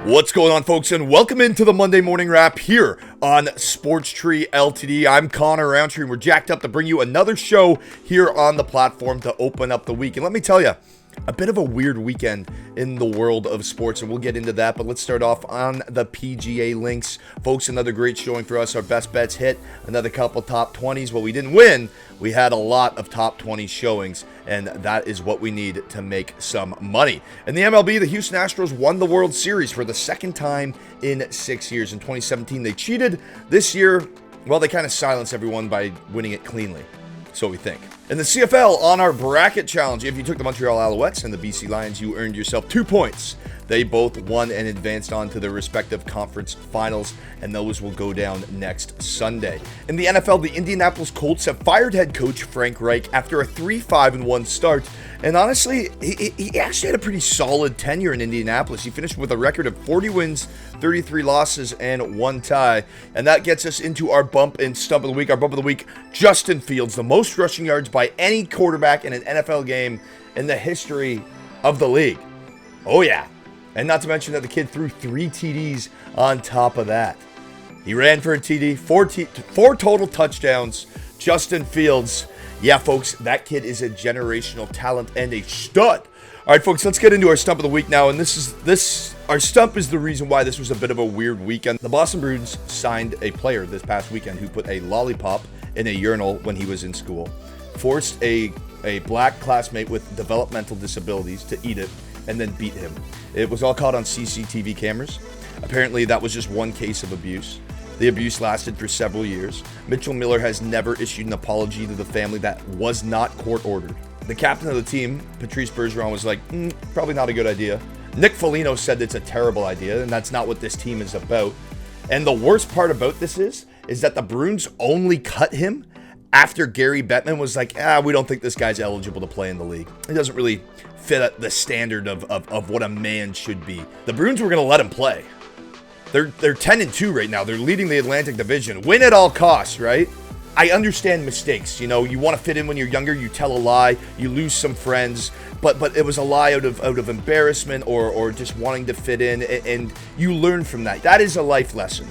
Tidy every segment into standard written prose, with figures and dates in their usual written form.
What's going on, folks, and welcome into the Monday Morning Wrap here on Sports Tree Ltd. I'm Connor Roundtree, and we're jacked up to bring you another show here on the platform to open up the week. And let me tell you, a bit of a weird weekend in the world of sports, and we'll get into that. But let's start off on the PGA links. Folks, another great showing for us. Our best bets hit, another couple top 20s. Well, we didn't win. We had a lot of top 20 showings, and that is what we need to make some money. In the MLB, the Houston Astros won the World Series for the second time in 6 years. In 2017, they cheated. This year, well, they kind of silenced everyone by winning it cleanly. So we think. In the CFL, on our bracket challenge, if you took the Montreal Alouettes and the BC Lions, you earned yourself 2 points. They both won and advanced on to their respective conference finals, and those will go down next Sunday. In the NFL, the Indianapolis Colts have fired head coach Frank Reich after a 3-5-1 start. And honestly, he actually had a pretty solid tenure in Indianapolis. He finished with a record of 40 wins, 33 losses, and 1 tie. And that gets us into our bump and stump of the week. Our bump of the week, Justin Fields, the most rushing yards by any quarterback in an NFL game in the history of the league. Oh yeah. And not to mention that the kid threw 3 TDs on top of that. He ran for a TD, 4 total touchdowns. Justin Fields. Yeah, folks, that kid is a generational talent and a stud. All right, folks, let's get into our stump of the week now. And our stump is the reason why this was a bit of a weird weekend. The Boston Bruins signed a player this past weekend who put a lollipop in a urinal when he was in school, forced a black classmate with developmental disabilities to eat it, and then beat him. It was all caught on CCTV cameras. Apparently, that was just one case of abuse. The abuse lasted for several years. Mitchell Miller has never issued an apology to the family that was not court-ordered. The captain of the team, Patrice Bergeron, was like, probably not a good idea. Nick Foligno said it's a terrible idea, and that's not what this team is about. And the worst part about this is that the Bruins only cut him after Gary Bettman was like, we don't think this guy's eligible to play in the league. He doesn't really fit at the standard of what a man should be. The Bruins were going to let him play. They're 10-2 right now. They're leading the Atlantic Division. Win at all costs, right? I understand mistakes. You know, you want to fit in when you're younger. You tell a lie. You lose some friends. But it was a lie out of embarrassment or just wanting to fit in, and you learn from that. That is a life lesson.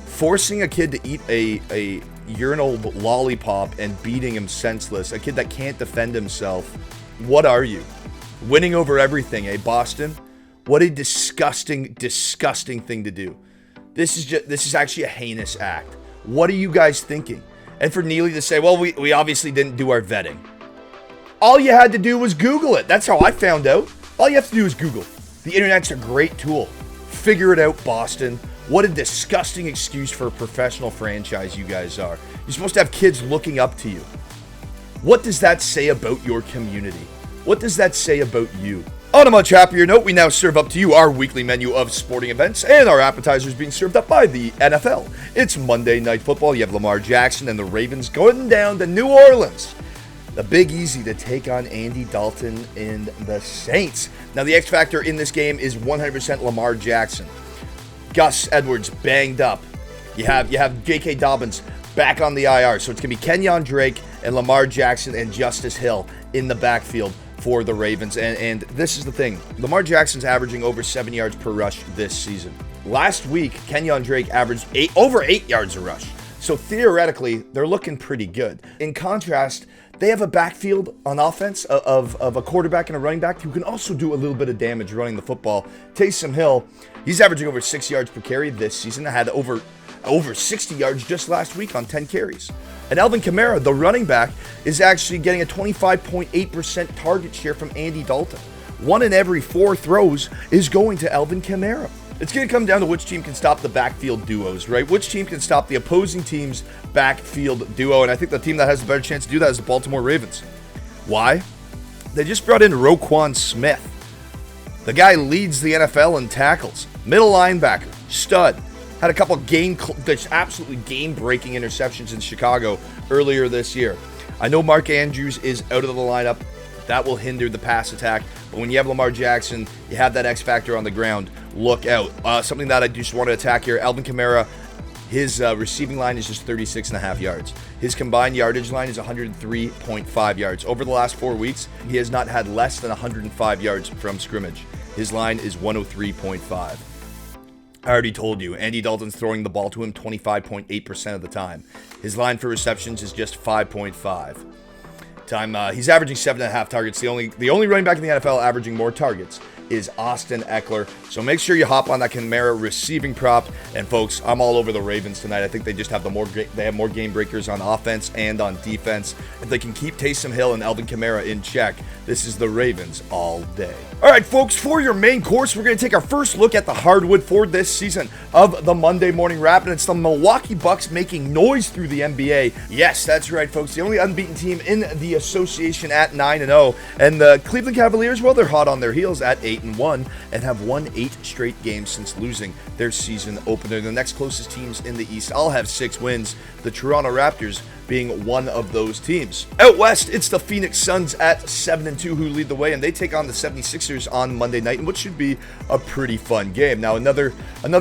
Forcing a kid to eat a urinal lollipop and beating him senseless, a kid that can't defend himself. What are you? Winning over everything, eh, Boston? What a disgusting, disgusting thing to do. This is actually a heinous act. What are you guys thinking? And for Neely to say, well, we obviously didn't do our vetting. All you had to do was Google it. That's how I found out. All you have to do is Google. The internet's a great tool. Figure it out, Boston. What a disgusting excuse for a professional franchise you guys are. You're supposed to have kids looking up to you. What does that say about your community? What does that say about you? On a much happier note, we now serve up to you our weekly menu of sporting events, and our appetizers being served up by the NFL. It's Monday Night Football. You have Lamar Jackson and the Ravens going down to New Orleans. The Big Easy to take on Andy Dalton and the Saints. Now, the X factor in this game is 100% Lamar Jackson. Gus Edwards banged up. You have J.K. Dobbins back on the IR, so it's going to be Kenyon Drake and Lamar Jackson and Justice Hill in the backfield for the Ravens. And this is the thing. Lamar Jackson's averaging over 7 yards per rush this season. Last week, Kenyon Drake averaged over 8 yards a rush. So theoretically, they're looking pretty good. In contrast, they have a backfield on offense of a quarterback and a running back who can also do a little bit of damage running the football. Taysom Hill, he's averaging over 6 yards per carry this season. I had over 60 yards just last week on 10 carries. And Alvin Kamara, the running back, is actually getting a 25.8% target share from Andy Dalton. 1 in every 4 throws is going to Alvin Kamara. It's going to come down to which team can stop the backfield duos, right? Which team can stop the opposing team's backfield duo. And I think the team that has the better chance to do that is the Baltimore Ravens. Why? They just brought in Roquan Smith. The guy leads the NFL in tackles. Middle linebacker. Stud. Had a couple absolutely game-breaking interceptions in Chicago earlier this year. I know Mark Andrews is out of the lineup. That will hinder the pass attack. But when you have Lamar Jackson, you have that X factor on the ground. Look out. Something that I just want to attack here. Alvin Kamara, his receiving line is just 36.5 yards. His combined yardage line is 103.5 yards. Over the last 4 weeks, he has not had less than 105 yards from scrimmage. His line is 103.5. I already told you, Andy Dalton's throwing the ball to him 25.8% of the time. His line for receptions is just 5.5. He's averaging 7.5 targets. The only running back in the NFL averaging more targets is Austin Eckler. So make sure you hop on that Kamara receiving prop. And folks, I'm all over the Ravens tonight. I think they just have more game breakers on offense and on defense. If they can keep Taysom Hill and Alvin Kamara in check, this is the Ravens all day. All right, folks, for your main course, we're going to take our first look at the hardwood for this season of the Monday Morning Wrap, and it's the Milwaukee Bucks making noise through the NBA. Yes, that's right, folks. The only unbeaten team in the association at 9-0, and the Cleveland Cavaliers, well, they're hot on their heels at 8-1 and have won 8 straight games since losing their season opener. The next closest teams in the East all have 6 wins. The Toronto Raptors being one of those teams. Out west, it's the Phoenix Suns at 7-2 who lead the way, and they take on the 76ers on Monday night, in what should be a pretty fun game. Now, another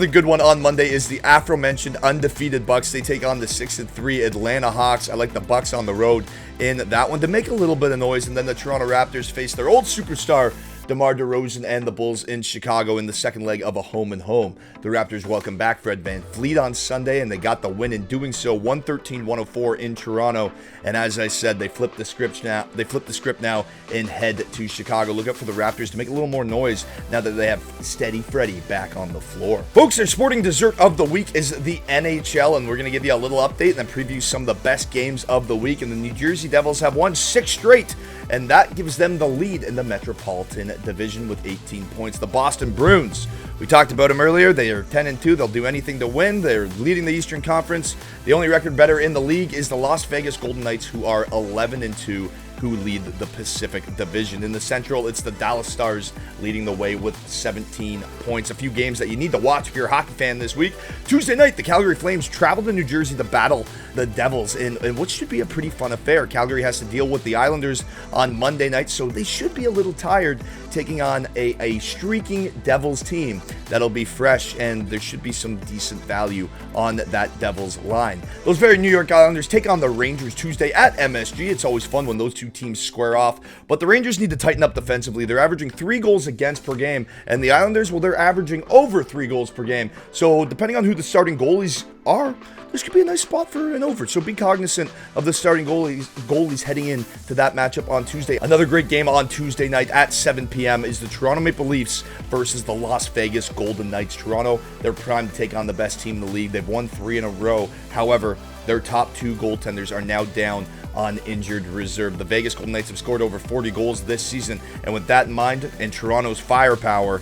good one on Monday is the aforementioned undefeated Bucks. They take on the 6-3 Atlanta Hawks. I like the Bucks on the road in that one to make a little bit of noise, and then the Toronto Raptors face their old superstar DeMar DeRozan and the Bulls in Chicago in the second leg of a home-and-home. The Raptors welcome back Fred VanVleet on Sunday, and they got the win in doing so, 113-104 in Toronto. And as I said, they flipped the script now and head to Chicago. Look out for the Raptors to make a little more noise now that they have Steady Freddy back on the floor. Folks, their sporting dessert of the week is the NHL, and we're going to give you a little update and then preview some of the best games of the week. And the New Jersey Devils have won 6 straight, and that gives them the lead in the Metropolitan Division with 18 points. The Boston Bruins, we talked about them earlier. They are 10-2. They'll do anything to win. They're leading the Eastern Conference. The only record better in the league is the Las Vegas Golden Knights, who are 11-2, who lead the Pacific Division. In the Central, it's the Dallas Stars leading the way with 17 points. A few games that you need to watch if you're a hockey fan this week. Tuesday night, the Calgary Flames travel to New Jersey to battle the Devils in what should be a pretty fun affair. Calgary has to deal with the Islanders on Monday night, so they should be a little tired taking on a streaking Devils team that'll be fresh, and there should be some decent value on that Devils line. Those very New York Islanders take on the Rangers Tuesday at MSG. It's always fun when those two teams square off, but the Rangers need to tighten up defensively. They're averaging 3 goals against per game, and the Islanders, well, they're averaging over 3 goals per game. So depending on who the starting goalies are, this could be a nice spot for an over. So be cognizant of the starting goalies heading into that matchup on Tuesday. Another great game on Tuesday night at 7 p.m. is the Toronto Maple Leafs versus the Las Vegas Golden Knights. Toronto, they're primed to take on the best team in the league. They've won 3 in a row. However, their top 2 goaltenders are now down on injured reserve. The Vegas Golden Knights have scored over 40 goals this season, and with that in mind and Toronto's firepower,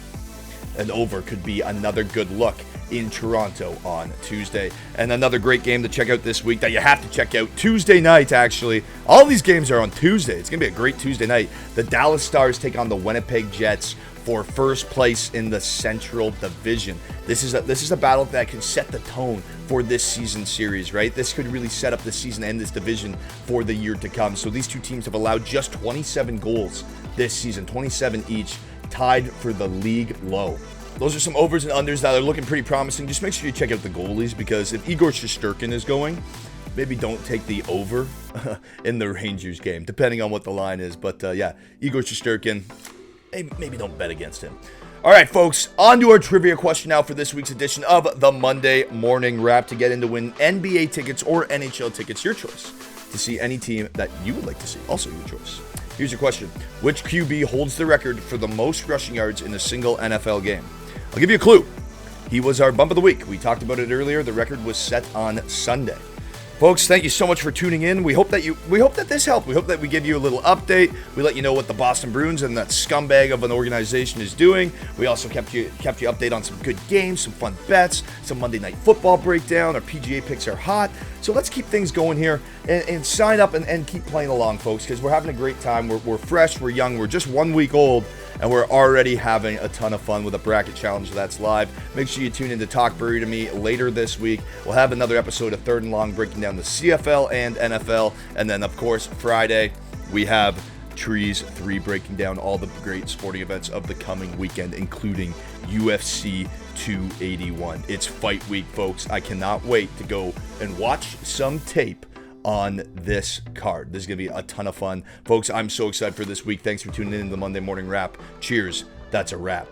an over could be another good look in Toronto on Tuesday. And another great game to check out this week that you have to check out Tuesday night, actually. All these games are on Tuesday. It's going to be a great Tuesday night. The Dallas Stars take on the Winnipeg Jets for first place in the Central Division. This is a battle that can set the tone for this season series, right? This could really set up the season and this division for the year to come. So these two teams have allowed just 27 goals this season, 27 each, tied for the league low. Those are some overs and unders that are looking pretty promising. Just make sure you check out the goalies, because if Igor Shesterkin is going, maybe don't take the over in the Rangers game, depending on what the line is. But yeah, Igor Shesterkin, maybe don't bet against him. All right, folks, on to our trivia question now for this week's edition of the Monday Morning Wrap. To get in to win NBA tickets or NHL tickets, your choice, to see any team that you would like to see, also your choice. Here's your question. Which QB holds the record for the most rushing yards in a single NFL game? I'll give you a clue. He was our bump of the week. We talked about it earlier. The record was set on Sunday. Folks, thank you so much for tuning in. We hope that this helped. We hope that we give you a little update. We let you know what the Boston Bruins and that scumbag of an organization is doing. We also kept you updated on some good games, some fun bets, some Monday Night Football breakdown. Our PGA picks are hot. So let's keep things going here and sign up and keep playing along, folks, because we're having a great time. We're fresh, we're young, we're just 1 week old, and we're already having a ton of fun with a bracket challenge that's live. Make sure you tune in to Talk Brewery to me later this week. We'll have another episode of Third and Long breaking down the CFL and NFL. And then, of course, Friday, we have Trees 3 breaking down all the great sporting events of the coming weekend, including UFC 281. It's fight week, folks. I cannot wait to go and watch some tape on this card. This is going to be a ton of fun. Folks, I'm so excited for this week. Thanks for tuning in to the Monday Morning Wrap. Cheers. That's a wrap.